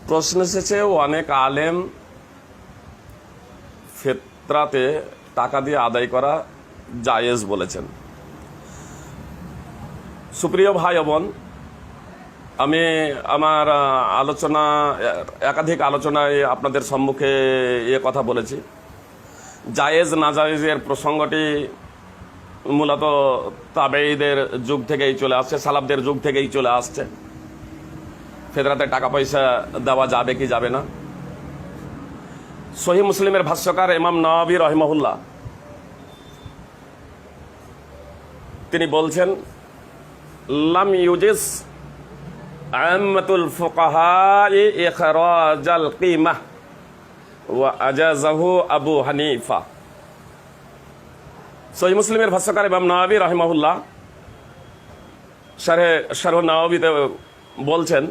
প্রশ্ন এসেছে অনেক আলেম ফিতরাতে টাকা দিয়ে আদায় করা জায়েজ বলেছেন। সুপ্রিয় ভাই বোন, আমি আমার একাধিক আলোচনায় আপনাদের সম্মুখে কথা বলেছি। জায়েজ না জায়েজের প্রসঙ্গটি মূলত তাবেঈদের যুগ থেকেই চলে আসছে, সালাফদের যুগ থেকেই চলে আসছে। ফিতরাতে টাকা পয়সা দেওয়া যাবে কি যাবে না। সহিহ মুসলিমের ভাষ্যকার ইমাম নওয়াবী রাহিমাহুল্লাহ তিনি বলছেন, লাম ইউজিজ আম্মাতুল ফুকাহা ইখরাজাল কিমাহ ওয়া আজাযাহু আবু হানিফা। সহিহ মুসলিমের ভাষ্যকার ইমাম নওয়াবী রাহিমাহুল্লাহ শারহ নওয়াবীতে বলছেন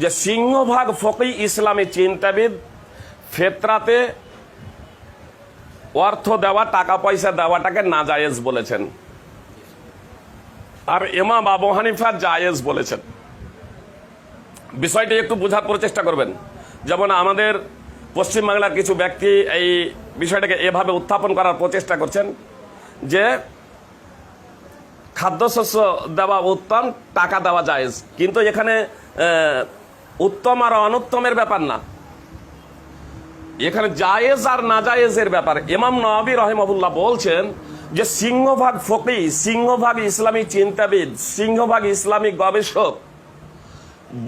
যে সিংহভাগ ফকি ইসলামী চিন্তাবিদ ফিতরাতে অর্থ দেওয়া, টাকা পয়সা দেওয়াটাকে নাজায়েজ বলেছেন, আর ইমাম আবু হানিফা জায়েজ বলেছেন। বিষয়টি একটু বোঝার প্রচেষ্টা করবেন। যেমন আমাদের পশ্চিমবাংলার কিছু ব্যক্তি এই বিষয়টাকে এভাবে উত্থাপন করার প্রচেষ্টা করছেন যে খাদ্যশস্য দেওয়া উত্তম, টাকা দেওয়া জায়েজ। কিন্তু এখানে উত্তম আর অনুত্তমের ব্যাপার না, এখানে জায়েজ আর নাজায়েজের ব্যাপার। ইমাম নওয়াবী রাহিমাহুল্লাহ বলছেন যে সিংহভাগ ফকি, সিংহভাগ ইসলামী চিন্তাবিদ, সিংহভাগ ইসলামী গবেষক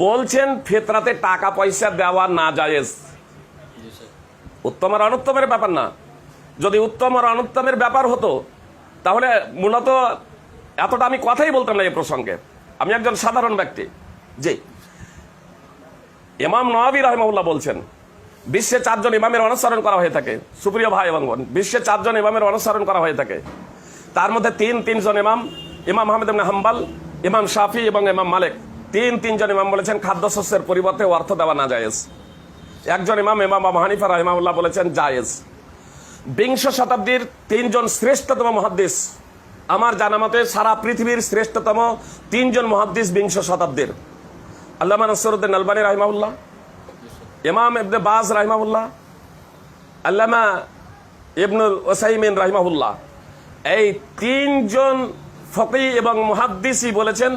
বলছেন ফিতরাতে টাকা পয়সা দেওয়া নাজায়েজ। উত্তম আর অনুত্তমের ব্যাপার না। যদি উত্তম আর অনুত্তমের ব্যাপার হতো তাহলে মূলত এতটা আমি কথাই বলতাম না এই প্রসঙ্গে। আমি একজন সাধারণ ব্যক্তি। জি, ইমাম নওয়াবী রাহিমাহুল্লাহ বলছেন বিশ্বে 4 জন ইমামের অনুসরণ করা হয়ে থাকে। সুপ্রিয় ভাই এবং বোন, বিশ্বে 4 জন ইমামের অনুসরণ করা হয়ে থাকে। তার মধ্যে তিনজন ইমাম, ইমাম আহমদ ইবনে হাম্বল, ইমাম শাফি এবং ইমাম মালিক, তিনজন ইমাম বলেছেন খাদ্যশস্যের পরিবর্তে অর্থ দেওয়া না জায়েজ। একজন ইমাম, ইমাম আবু হানিফা রাহিমাহুল্লাহ বলেছেন জায়েজ। বিংশ শতাব্দীর 3 জন শ্রেষ্ঠতম মুহাদ্দিস, আমার জানা মতে সারা পৃথিবীর শ্রেষ্ঠতম 3 জন মুহাদ্দিস বিংশ শতাব্দীর, আল্লামা নাসিরউদ্দিন আলবানী রাহিমাহুল্লাহ, ইমাম ইবনে বাজ রাহিমাহুল্লাহ, আল্লামা ইবনুল উসাইমিন রাহিমাহুল্লাহ, এই 3 জন ফকি এবং মুহাদ্দিসই বলেছেন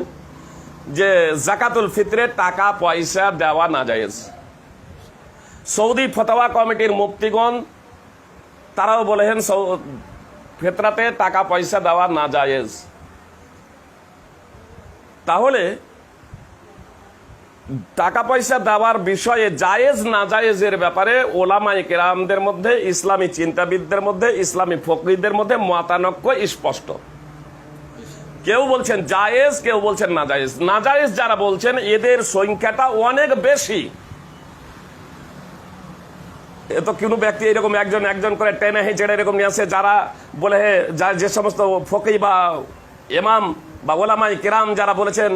যে যাকাতুল ফিতরে টাকা পয়সা দেওয়া নাজায়েজ। সৌদি ফতোয়া কমিটির মুফতিগণ তারাও বলেছেন ফিতরাতে টাকা পয়সা দেওয়া নাজায়েজ। তাহলে টাকা পয়সা দেওয়ার বিষয়ে জায়েজ নাজায়েজের ব্যাপারে ওলামায়ে কেরামদের মধ্যে, ইসলামী চিন্তাবিদদের মধ্যে, ইসলামী ফকীহদের মধ্যে মতানৈক্য স্পষ্ট। কেউ বলছেন জায়েজ, কেউ বলছেন নাজায়েজ। নাজায়েজ যারা বলছেন এদের সংখ্যাটা অনেক বেশি। এ তো কোনো ব্যক্তি এরকম একজন করে টেনে হেঁচড়ে এরকম নিয়ে আসে, যারা বলে যে সমস্ত ফকী বা ইমাম বা ওলামায়ে কেরাম যারা বলেছেন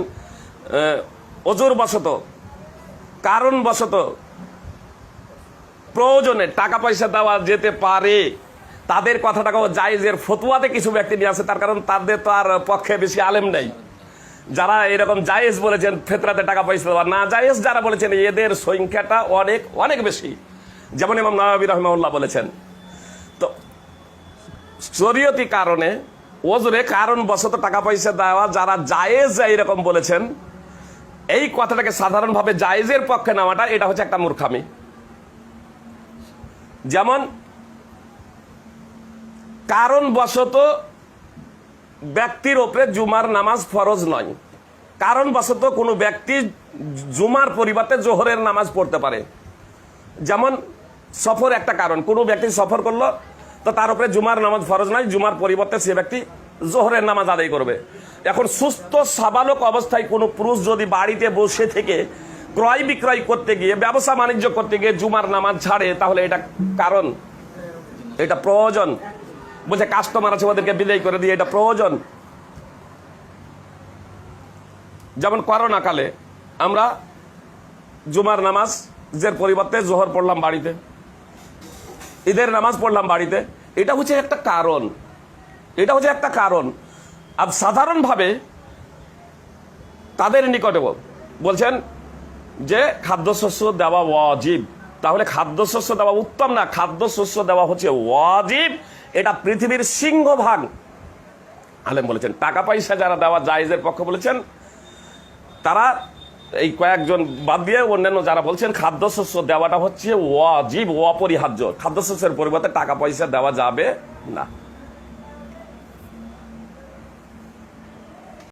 ওজোর বশত, কারণ বশত, প্রয়োজনে টাকা পয়সা দেওয়া যেতে পারে, তাদের কথাটাকেও জায়েজের ফতোয়াতে কিছু ব্যক্তি নিয়ে আসে। তার কারণ তাদের তো আর পক্ষে বেশি আলেম নেই যারা এরকম জায়েজ বলেছেন ফিতরাতে টাকা পয়সা দেওয়া। না জায়েজ যারা বলেছেন এদের সংখ্যাটা অনেক অনেক বেশি, যেমন ইমাম নওয়াবী রাহিমাহুল্লাহ বলেছেন। তো শরীয়তি কারণে, ওজরে কারণ বশত টাকা পয়সা দেওয়া যারা জায়েজ এরকম বলেছেন, এই কথাটাকে সাধারণভাবে জায়েজের পক্ষে নেওয়াটা এটা হচ্ছে একটা মূর্খামি। যেমন কারণ বশত ব্যক্তির ওপরে জুমার নামাজ ফরজ নয়, কারণ বশত কোনো ব্যক্তি জুমার পরিবর্তে জোহরের নামাজ পড়তে পারে। যেমন সফর একটা কারণ, কোনো ব্যক্তি সফর করলো তো তার উপরে জুমার নামাজ ফরজ নয়, জুমার পরিবর্তে সে ব্যক্তি জোহরের নামাজ আদায় করবে। এখন সুস্থ সাবালক অবস্থায় কোনো পুরুষ যদি বাড়িতে বসে থেকে ক্রয় বিক্রয় করতে গিয়ে, ব্যবসা বাণিজ্য করতে গিয়ে জুমার নামাজ ছাড়ে, তাহলে এটা কারণ, এটা প্রয়োজন। বলছে কাস্টমার আছে ওদেরকে বিদায় করে দিয়ে, এটা প্রয়োজন। যেমন করোনা কালে আমরা জুমার নামাজের পরিবর্তে জোহর পড়লাম বাড়িতে, ঈদের নামাজ পড়লাম বাড়িতে, এটা হচ্ছে একটা কারণ, এটা হচ্ছে একটা কারণ। আর সাধারণভাবে তাদের নিকটেও বলছেন যে খাদ্যশস্য দেওয়া ওয়াজিব, তাহলে খাদ্যশস্য দেওয়া উত্তম না, খাদ্যশস্য দেওয়া হচ্ছে ওয়াজিব। এটা পৃথিবীর সিংহভাগ আলেম বলেছেন। টাকা পয়সা যারা দেওয়া জায়েজের পক্ষে বলেছেন, তারা এই কয়েকজন বাদ দিয়ে অন্যান্য যারা বলছেন খাদ্যশস্য দেওয়াটা হচ্ছে ওয়াজিব, অপরিহার্য। খাদ্যশস্যের পরিবর্তে টাকা পয়সা দেওয়া যাবে না।